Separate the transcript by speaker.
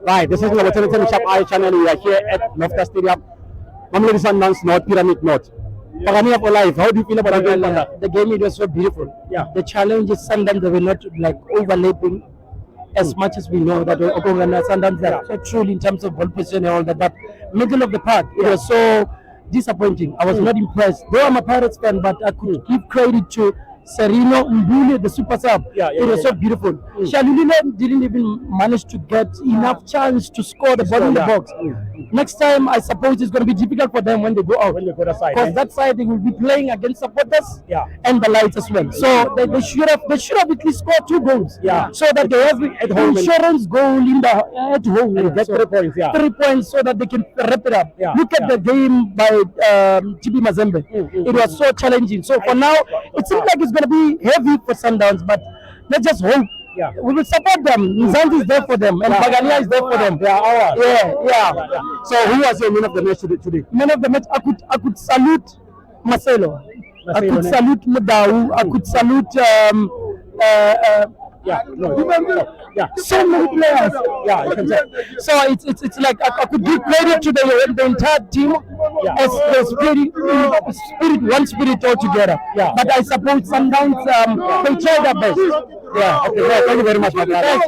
Speaker 1: Right, this is the Waterton Shop Eye channel. We are here at Loftus Stadium. Mamelodi Sundowns North, Pyramid North. Pagania for life. How do you feel about the game?
Speaker 2: The game, it was so beautiful.
Speaker 1: Yeah.
Speaker 2: The challenge is Sundowns, they were not like overlapping as much as we know that Sundowns are so truly in terms of ball position and all that. But middle of the park, it was so disappointing. I was not impressed. Though I'm a Pirates fan, but I could give credit to Serino Mbule, the super sub. It was so beautiful. Shalulile didn't even manage to get enough chance to score the ball in the box. Next time, I suppose it's going to be difficult for them when they go out.
Speaker 1: When they go that side.
Speaker 2: Because that side, they will be playing against supporters and the lights as well. So they should have at least scored 2 goals. So that they have insurance goal in the at home.
Speaker 1: And get 3 points.
Speaker 2: 3 points so that they can wrap it up. Look at the game by TB Mazembe. It was so challenging. So for now, it seems like it's going to be heavy for Sundowns, but let's just hope. We will support them. Nzanti is there for them, and Pagania is there for them.
Speaker 1: They are ours.
Speaker 2: So
Speaker 1: who was your man of the match today?
Speaker 2: Man of the match, I could salute Marcelo. I could salute Mudau. I could salute so many players.
Speaker 1: You can say.
Speaker 2: So it's like I could give credit to the entire team as the spirit, one spirit all together. But I suppose Sundowns they try their best.
Speaker 1: Okay. Thank you very much, my brother.